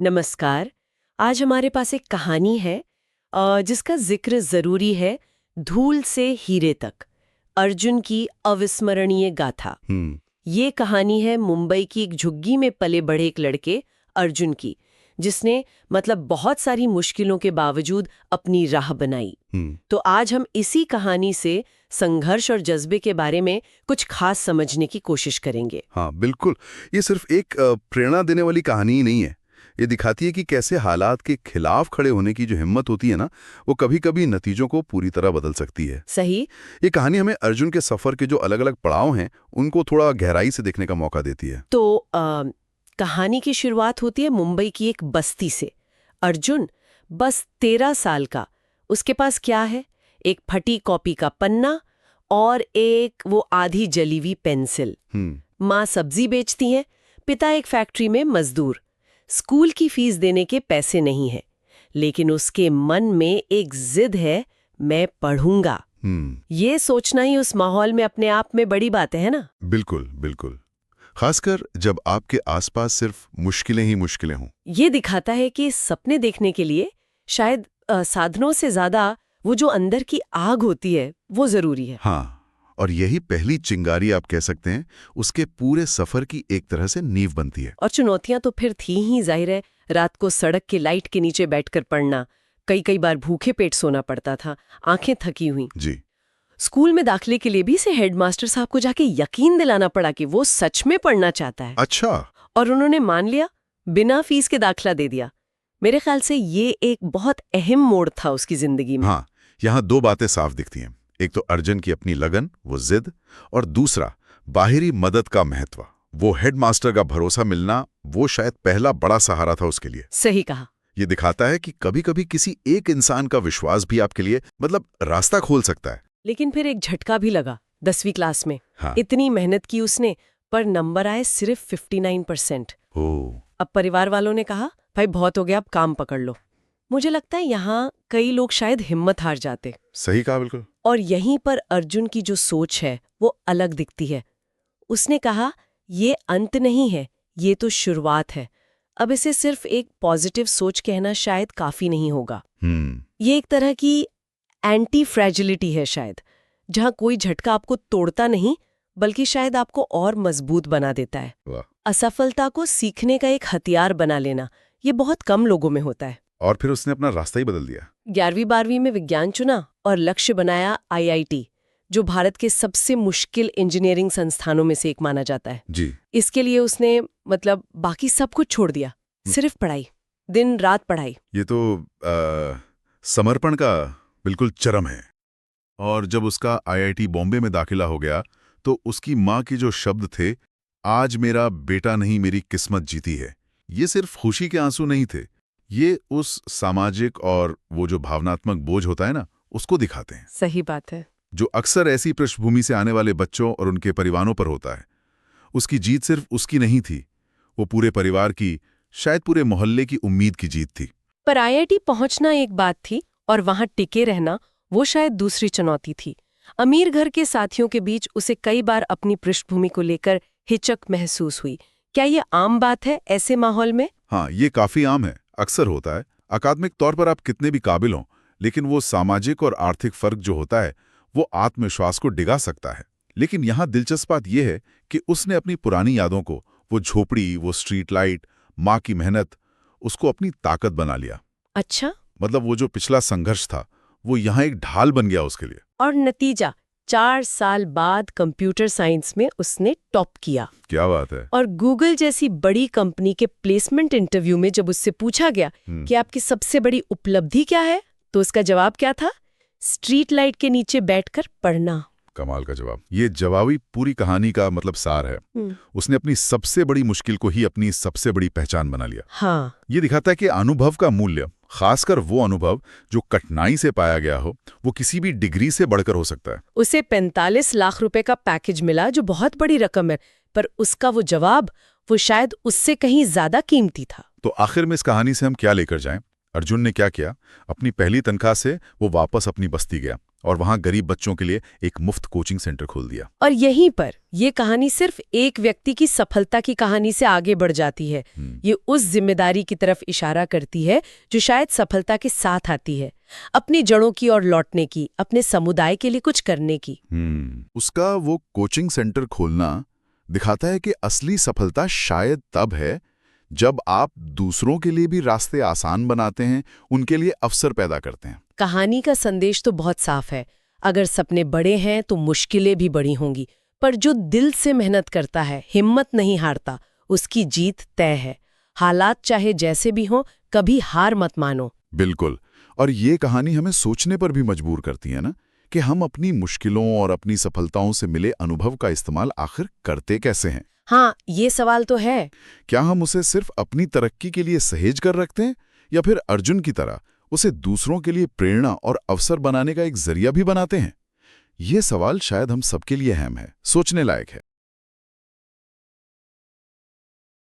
नमस्कार। आज हमारे पास एक कहानी है जिसका जिक्र जरूरी है। धूल से हीरे तक, अर्जुन की अविस्मरणीय गाथा। ये कहानी है मुंबई की एक झुग्गी में पले बढ़े एक लड़के अर्जुन की, जिसने बहुत सारी मुश्किलों के बावजूद अपनी राह बनाई। तो आज हम इसी कहानी से संघर्ष और जज्बे के बारे में कुछ खास समझने की कोशिश करेंगे। हाँ बिल्कुल, ये सिर्फ एक प्रेरणा देने वाली कहानी ही नहीं है। ये दिखाती है कि कैसे हालात के खिलाफ खड़े होने की जो हिम्मत होती है ना, वो कभी कभी नतीजों को पूरी तरह बदल सकती है। सही। ये कहानी हमें अर्जुन के सफर के जो अलग अलग पड़ाव हैं उनको थोड़ा गहराई से देखने का मौका देती है। तो कहानी की शुरुआत होती है मुंबई की एक बस्ती से। अर्जुन बस 13 साल का। उसके पास क्या है? एक फटी कॉपी का पन्ना और एक वो आधी जली हुई पेंसिल। माँ सब्जी बेचती हैं, पिता एक फैक्ट्री में मजदूर। स्कूल की फीस देने के पैसे नहीं है, लेकिन उसके मन में एक जिद है, मैं पढ़ूंगा। ये सोचना ही उस माहौल में अपने आप में बड़ी बात है ना? बिल्कुल बिल्कुल, खासकर जब आपके आसपास सिर्फ मुश्किलें ही मुश्किलें हों। ये दिखाता है कि सपने देखने के लिए शायद साधनों से ज्यादा वो जो अंदर की आग होती है वो जरूरी है। हाँ, और यही पहली चिंगारी आप कह सकते हैं, उसके पूरे सफर की एक तरह से नींव बनती है। और चुनौतियां तो फिर थी ही, जाहिर है। रात को सड़क के लाइट के नीचे बैठकर पढ़ना, कई बार भूखे पेट सोना पड़ता था, आंखें थकी हुई। जी। स्कूल में दाखिले के लिए भी से हेडमास्टर साहब को जाके यकीन दिलाना पड़ा कि वो सच में पढ़ना चाहता है। अच्छा। और उन्होंने मान लिया, बिना फीस के दाखिला दे दिया। मेरे ख्याल से ये एक बहुत अहम मोड़ था उसकी जिंदगी में। हाँ, यहाँ दो बातें साफ दिखती हैं। एक तो अर्जुन की अपनी लगन, वो जिद, और दूसरा बाहरी मदद का महत्व। वो हेडमास्टर का भरोसा मिलना, वो शायद पहला बड़ा सहारा था उसके लिए। सही कहा। ये दिखाता है कि कभी-कभी किसी एक इंसान का विश्वास भी आपके लिए रास्ता खोल सकता है। लेकिन फिर एक झटका भी लगा 10वीं क्लास में। हाँ। इतनी मेहनत की उसने, पर नंबर आए सिर्फ 59%। अब परिवार वालों ने कहा, भाई बहुत हो गया, अब काम पकड़ लो। मुझे लगता है यहाँ कई लोग शायद हिम्मत हार जाते। सही कहा, बिल्कुल। और यहीं पर अर्जुन की जो सोच है वो अलग दिखती है। उसने कहा, ये अंत नहीं है, ये तो शुरुआत है। अब इसे सिर्फ एक पॉजिटिव सोच कहना शायद काफी नहीं होगा। ये एक तरह की एंटी फ्रैजिलिटी है शायद, जहां कोई झटका आपको तोड़ता नहीं, बल्कि शायद आपको और मजबूत बना देता है। असफलता को सीखने का एक हथियार बना लेना, ये बहुत कम लोगों में होता है। और फिर उसने अपना रास्ता ही बदल दिया। 11वीं-12वीं में विज्ञान चुना और लक्ष्य बनाया IIT, जो भारत के सबसे मुश्किल इंजीनियरिंग संस्थानों में से एक माना जाता है। जी। इसके लिए उसने बाकी सब कुछ छोड़ दिया, सिर्फ पढ़ाई, दिन रात पढ़ाई। ये तो समर्पण का बिल्कुल चरम है। और जब उसका IIT बॉम्बे में दाखिला हो गया, तो उसकी माँ के जो शब्द थे, आज मेरा बेटा नहीं मेरी किस्मत जीती है, ये सिर्फ खुशी के आंसू नहीं थे। ये उस सामाजिक और वो जो भावनात्मक बोझ होता है ना, उसको दिखाते हैं। सही बात है। जो अक्सर ऐसी पृष्ठभूमि से आने वाले बच्चों और उनके परिवारों पर होता है। उसकी जीत सिर्फ उसकी नहीं थी, वो पूरे परिवार की, शायद पूरे मोहल्ले की उम्मीद की जीत थी। पर IIT पहुंचना एक बात थी और वहां टिके रहना वो शायद दूसरी चुनौती थी। अमीर घर के साथियों के बीच उसे कई बार अपनी पृष्ठभूमि को लेकर हिचक महसूस हुई। क्या ये आम बात है ऐसे माहौल में? हाँ, ये काफी आम है, अक्सर होता है। अकादमिक तौर पर आप कितने भी काबिल हों, लेकिन वो सामाजिक और आर्थिक फर्क जो होता है, वो आत्मविश्वास को डिगा सकता है। लेकिन यहाँ दिलचस्प बात यह है कि उसने अपनी पुरानी यादों को, वो झोपड़ी, वो स्ट्रीट लाइट, माँ की मेहनत, उसको अपनी ताकत बना लिया। अच्छा। वो जो पिछला संघर्ष था, वो यहाँ एक ढाल बन गया उसके लिए। और नतीजा, 4 साल बाद कंप्यूटर साइंस में उसने टॉप किया। क्या बात है। और गूगल जैसी बड़ी कंपनी के प्लेसमेंट इंटरव्यू में जब उससे पूछा गया कि आपकी सबसे बड़ी उपलब्धि क्या है, तो उसका जवाब क्या था? स्ट्रीट लाइट के नीचे बैठकर पढ़ना। कमाल का जवाब। ये जवाब ही पूरी कहानी का सार है। उसने अपनी सबसे बड़ी मुश्किल को ही अपनी सबसे बड़ी पहचान बना लिया। हाँ। ये दिखाता है कि अनुभव का मूल्य, खासकर वो अनुभव जो कठिनाई से पाया गया हो, वो किसी भी डिग्री से बढ़कर हो सकता है। उसे 45 लाख रुपए का पैकेज मिला, जो बहुत बड़ी रकम है, पर उसका वो जवाब, वो शायद उससे कहीं ज्यादा कीमती था। तो आखिर में इस कहानी से हम क्या लेकर जाएं? अर्जुन ने क्या किया, अपनी पहली तनख्वाह से वो वापस अपनी बस्ती गया और वहां गरीब बच्चों के लिए एक मुफ्त कोचिंग सेंटर खोल दिया। और यहीं पर ये कहानी सिर्फ एक व्यक्ति की सफलता की कहानी से आगे बढ़ जाती है। ये उस जिम्मेदारी की तरफ इशारा करती है जो शायद सफलता के साथ आती है, अपनी जड़ों की ओर लौटने की, अपने समुदाय के लिए कुछ करने की। उसका वो कोचिंग सेंटर खोलना दिखाता है कि असली सफलता शायद तब है जब आप दूसरों के लिए भी रास्ते आसान बनाते हैं, उनके लिए अवसर पैदा करते हैं। कहानी का संदेश तो बहुत साफ है। अगर सपने बड़े हैं तो मुश्किलें भी बड़ी होंगी, पर जो दिल से मेहनत करता है, हिम्मत नहीं हारता, उसकी जीत तय है। हालात चाहे जैसे भी हों, कभी हार मत मानो। बिल्कुल। और ये कहानी हमें सोचने पर भी मजबूर करती है ना, कि हम अपनी मुश्किलों और अपनी सफलताओं से मिले अनुभव का इस्तेमाल आखिर करते कैसे हैं। हाँ, ये सवाल तो है। क्या हम उसे सिर्फ अपनी तरक्की के लिए सहेज कर रखते हैं, या फिर अर्जुन की तरह उसे दूसरों के लिए प्रेरणा और अवसर बनाने का एक जरिया भी बनाते हैं? ये सवाल शायद हम सबके लिए अहम है, सोचने लायक है।